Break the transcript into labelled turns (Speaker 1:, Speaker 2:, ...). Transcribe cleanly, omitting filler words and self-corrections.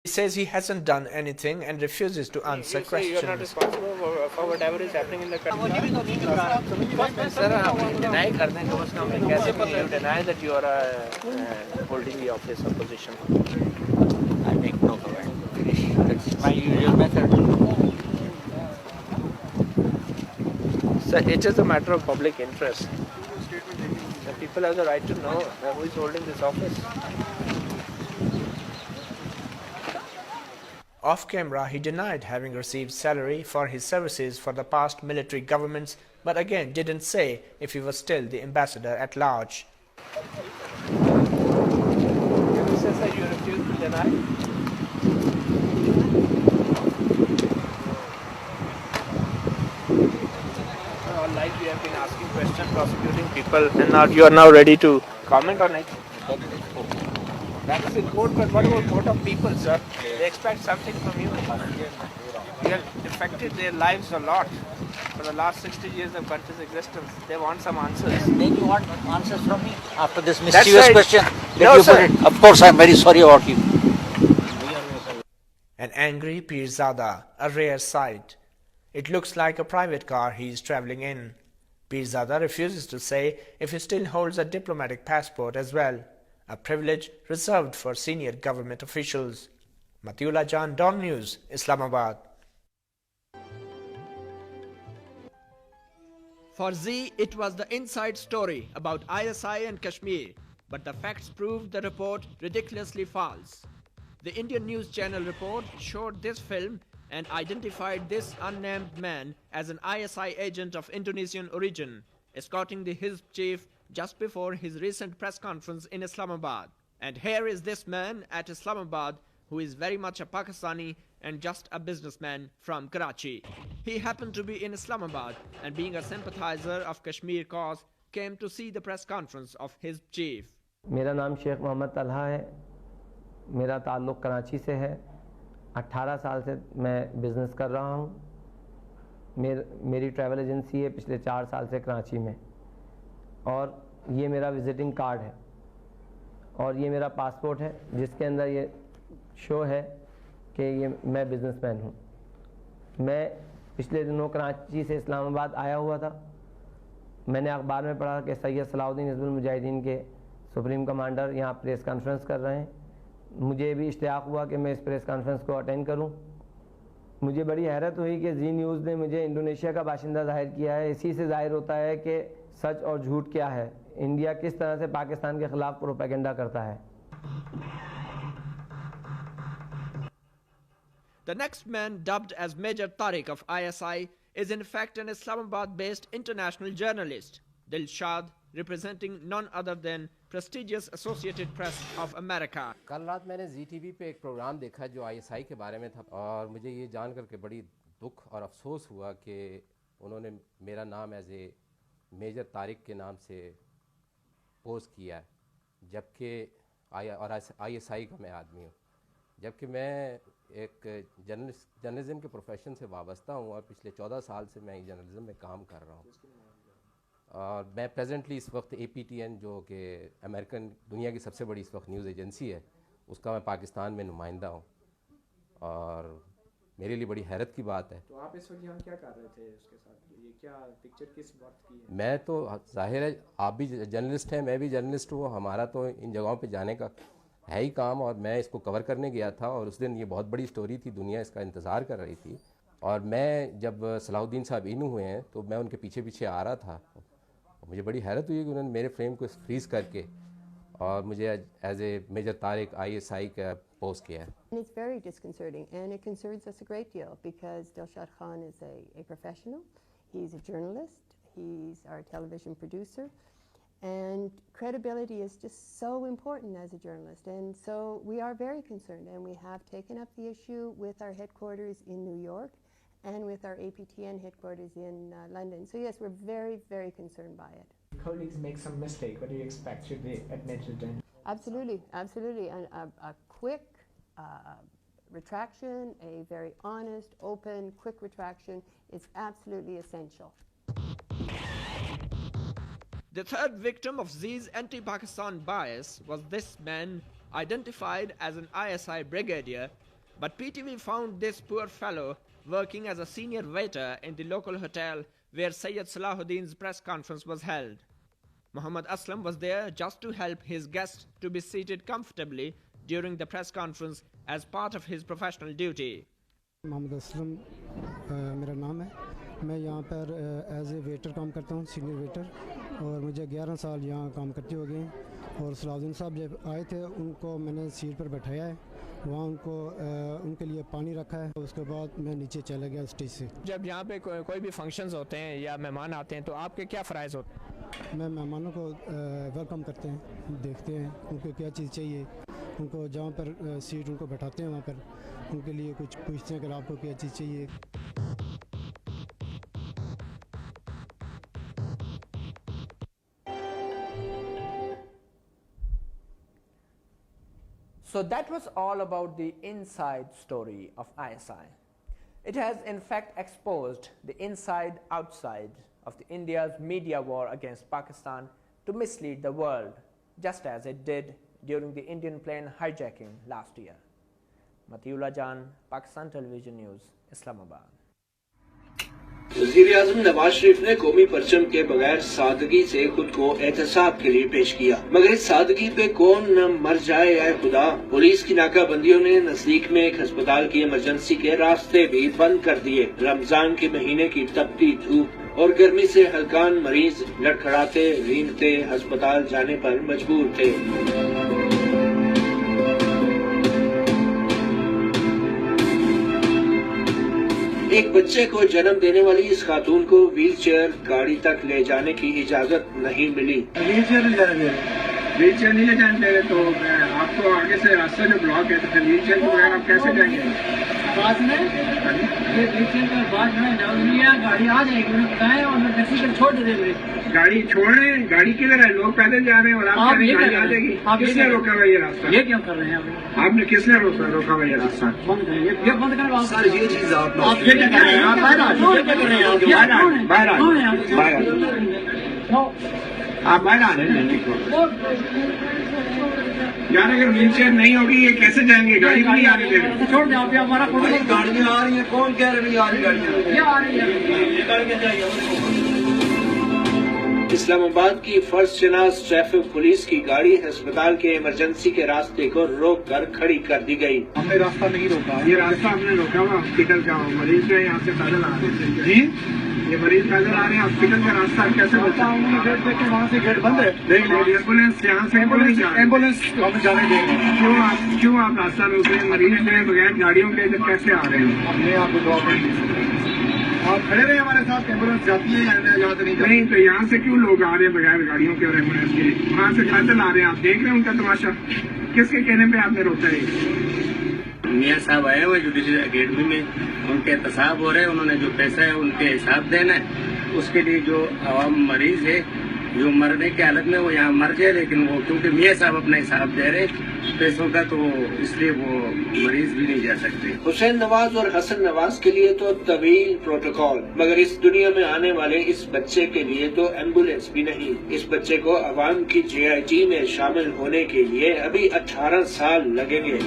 Speaker 1: He says he hasn't done anything and refuses to answer questions.
Speaker 2: You're not responsible for whatever is happening in the country. Sir, deny करने के उसका मैं कैसे you deny that you are holding the office of position?
Speaker 3: I make no comment. That's my usual method.
Speaker 2: Sir, it is a matter of public interest. The people have the right to know who is holding this office.
Speaker 1: Off camera, he denied having received salary for his services for the past military governments, but again didn't say if he was still the ambassador at large.
Speaker 2: You say, sir, you refuse to deny? All night we have been asking questions, prosecuting people, and now you are now ready to comment on it. That is in court, but what about court of people, sir? They expect something from you. You have affected their lives a lot for the last 60 years of country's existence. They want some answers.
Speaker 3: Then you want answers from me after this mischievous
Speaker 2: right.
Speaker 3: question?
Speaker 2: No,
Speaker 3: you
Speaker 2: sir.
Speaker 3: put it. Of course, I'm very sorry about you.
Speaker 1: An angry Pirzada, a rare sight. It looks like a private car he is traveling in. Pirzada refuses to say if he still holds a diplomatic passport as well, a privilege reserved for senior government officials. Matiullah Jan, Dawn News, Islamabad.
Speaker 4: For Z, it was the inside story about ISI and Kashmir, but the facts proved the report ridiculously false. The Indian news channel report showed this film and identified this unnamed man as an ISI agent of Indonesian origin, escorting the Hizb chief just before his recent press conference in Islamabad. And here is this man at Islamabad who is very much a Pakistani and just a businessman from Karachi. He happened to be in Islamabad and being a sympathizer of Kashmir cause came to see the press conference of his chief.
Speaker 5: मेरा नाम शेख मोहम्मद तलहा है, मेरा ताल्लुक़ कराची से है, 18 साल से मैं बिज़नेस कर रहा हूँ, मेरी ट्रैवल एजेंसी है पिछले 4 साल से कराची में, और ये मेरा विज़िटिंग कार्ड है और ये मेरा पासपोर्ट है जिसके अंदर ये शो है कि ये मैं बिज़नेसमैन हूँ। मैं पिछले दिनों कराची से इस्लामाबाद आया हुआ था। मैंने अखबार में पढ़ा कि सैयद सलाउद्दीन हिज़्बुल मुजाहिदीन के सुप्रीम कमांडर यहाँ प्रेस कॉन्फ्रेंस कर रहे हैं। मुझे भी इश्तियाक हुआ कि मैं इस प्रेस कॉन्फ्रेंस को अटेंड करूं। मुझे बड़ी हैरत हुई कि जी न्यूज़ ने मुझे इंडोनेशिया का बाशिंदा ज़ाहिर किया है। इसी से ज़ाहिर होता है कि सच और झूठ क्या है, इंडिया किस तरह से पाकिस्तान के खिलाफ प्रोपेगेंडा करता है।
Speaker 4: The next man, dubbed as Major Tariq of ISI, is in fact an Islamabad-based international journalist, Dilshad, representing none other than prestigious Associated Press of America.
Speaker 6: कल रात मैंने ZTV पे एक प्रोग्राम देखा जो ISI के बारे में था और मुझे ये जान करके बड़ी दुख और अफसोस हुआ कि उन्होंने मेरा नाम एज ए मेजर तारिक के नाम से पोस्ट किया है, जबकि ISI का मैं आदमी हूँ, जबकि मैं एक जर्नलिज्म के प्रोफेशन से वाबस्ता हूँ और पिछले 14 साल से मैं जर्नलिज्म में काम कर रहा हूँ। और मैं प्रेजेंटली इस वक्त APTN जो कि अमेरिकन दुनिया की सबसे बड़ी इस वक्त न्यूज़ एजेंसी है, उसका मैं पाकिस्तान में नुमाइंदा हूँ और मेरे लिए बड़ी हैरत की बात है।
Speaker 1: तो आप इस वक्त यहाँ क्या कर रहे थे उसके साथ? ये क्या पिक्चर किस वक्त की है?
Speaker 6: मैं तो जाहिर है आप भी जर्नलिस्ट हैं, मैं भी जर्नलिस्ट हूँ, हमारा तो इन जगहों पे जाने का है ही काम और मैं इसको कवर करने गया था और उस दिन ये बहुत बड़ी स्टोरी थी, दुनिया इसका इंतज़ार कर रही थी। और मैं जब सलाउद्दीन साहब इन हुए हैं तो मैं उनके पीछे पीछे आ रहा था। मुझे बड़ी हैरत हुई कि उन्होंने मेरे फ्रेम को फ्रीज़ करके और मुझे as a major Tariq ISI का पोस्ट किया है।
Speaker 7: It's very disconcerting and it concerns us a great deal because Dilshad Khan is a professional, he's a journalist, he's our television producer, and credibility is just so important as a journalist, and so we are very concerned and we have taken up the issue with our headquarters in New York and with our APTN headquarters in London. So yes, we're very, very concerned by it.
Speaker 1: Colleagues make some mistake. What do you expect should be admitted?
Speaker 7: Absolutely, absolutely. And a quick retraction, a very honest, open, quick retraction is absolutely essential.
Speaker 4: The third victim of Z's anti-Pakistan bias was this man, identified as an ISI brigadier, But PTV found this poor fellow working as a senior waiter in the local hotel where Sayyid Salahuddin's press conference was held. Muhammad Aslam was there just to help his guests to be seated comfortably during the press conference as part of his professional duty.
Speaker 8: محمد اسلم میرا نام ہے. میں یہاں پر as a waiter کام کرتا ہوں, senior waiter, اور مجھے 11 سال یہاں کام کرتے ہو گئے ہیں. اور صلاح الدین صاحب جب آئے تھے ان کو میں نے سیٹ پر بٹھایا ہے, وہاں ان کے لیے پانی رکھا ہے. اس کے بعد میں نیچے چلا گیا اسٹیج سے.
Speaker 2: جب یہاں پہ کوئی بھی فنکشنز ہوتے ہیں یا مہمان آتے ہیں تو آپ کے کیا فرائض ہوتے ہیں؟
Speaker 8: میں مہمانوں کو ویلکم کرتے ہیں, دیکھتے ہیں ان کو کیا چیز چاہیے, ان کو جہاں پر سیٹ ان کو بٹھاتے ہیں وہاں پر ان کے لیے کچھ پوچھتے ہیں کہ آپ کو کیا چیز چاہیے.
Speaker 4: So that was all about the inside story of ISI. It has in fact exposed the inside-outside of the India's media war against Pakistan to mislead the world, just as it did during the Indian plane hijacking last year. Matiullah Jan, Pakistan Television News, Islamabad.
Speaker 9: وزیر اعظم نواز شریف نے قومی پرچم کے بغیر سادگی سے خود کو احتساب کے لیے پیش کیا, مگر اس سادگی پہ کون نہ مر جائے اے خدا. پولیس کی ناکہ بندیوں نے نزدیک میں ایک ہسپتال کی ایمرجنسی کے راستے بھی بند کر دیے. رمضان کے مہینے کی تپتی دھوپ اور گرمی سے ہلکان مریض لڑکھڑاتے رینگتے ہسپتال جانے پر مجبور تھے. ایک بچے کو جنم دینے والی اس خاتون کو ویل چیئر گاڑی تک لے جانے کی اجازت نہیں ملی.
Speaker 10: ویل چیئر نہیں لے جانے دے رہے تو آپ کو آگے سے راستہ جو بلاک ہے تو پھر ویل چیئر کے بغیر آپ کیسے جائیں گے؟ بعد میں یہ ویل چیئر کا بعد میں گاڑی آ جائے گی, انہیں بتائیں اور میں ٹیکسی پر چھوڑ دے دیں. گاڑی چھوڑ رہے ہیں, گاڑی کدھر ہے؟ لوگ پیدل جا رہے ہیں اور آپ گاڑی آ جائے گی. کس نے روکا ہوا یہ راستہ؟ یہ کیا کر رہے ہیں آپ نے؟ کس نے روکا ہوا یہ راستہ؟ بند کریں, یہ بند کریں سر. یہ چیز آپ یہ کیا کر رہے ہیں؟ آپ باہر آ آپ باہر آ رہے ہیں یار. اگر ویل چیئر نہیں ہوگی یہ کیسے جائیں گے؟ گاڑی بھی نہیں آ رہی ہے. چھوڑ دیں آپ, ہمارا گاڑیاں آ رہی ہیں. کون کہہ رہے نہیں آ رہی گاڑیاں؟ یہ آ رہی ہے.
Speaker 9: اسلام آباد کی فرض شناس ٹریفک پولیس کی گاڑی ہسپتال کے ایمرجنسی کے راستے کو روک کر کھڑی کر دی گئی.
Speaker 10: ہم نے راستہ نہیں روکا, یہ راستہ ہم نے روکا ہوا ہاسپٹل کا. مریض جو ہے یہاں سے پیدل آ رہے ہیں. جی یہ مریض پیدل آ رہے ہیں, ہاسپٹل کا راستہ کیسے بچا؟ گیٹ دیکھیں, وہاں سے گیٹ بند ہے. ایمبولینس یہاں سے ایمبولینس ہم جانے دیں گے. کیوں آپ راستہ روک رہے ہیں؟ مریض جو ہے بغیر گاڑیوں کے کیسے آ رہے ہیں؟ ہم نے آپ کو جواب نہیں دے سکتے. آپ کھڑے رہے ہمارے ساتھ, ایمبولینس جاتی ہے یہاں سے نہیں تو یہاں سے کیوں لوگ آ رہے ہیں بغیر گاڑیوں کے اور ایمبولینس کے؟ وہاں سے پیدل آ رہے ہیں, آپ دیکھ رہے ہیں ان کا تماشا. کس کے کہنے پہ آپ نے روکا ہے؟
Speaker 11: میاں صاحب آئے ہوئے جوڈیشل اکیڈمی میں, ان کے احتساب ہو رہے ہیں. انہوں نے جو پیسہ ہے ان کے حساب دینا ہے. اس کے لیے جو عوام مریض ہے جو مرنے کی حالت میں وہ یہاں مر جائے, لیکن وہ کیونکہ میاں صاحب اپنا حساب دے رہے پیسوں کا تو اس لیے وہ مریض بھی نہیں جا سکتے.
Speaker 9: حسین نواز اور حسن نواز کے لیے تو طویل پروٹوکول, مگر اس دنیا میں آنے والے اس بچے کے لیے تو ایمبولینس بھی نہیں. اس بچے کو عوام کی GIT میں شامل ہونے کے لیے ابھی 18 سال لگیں گے.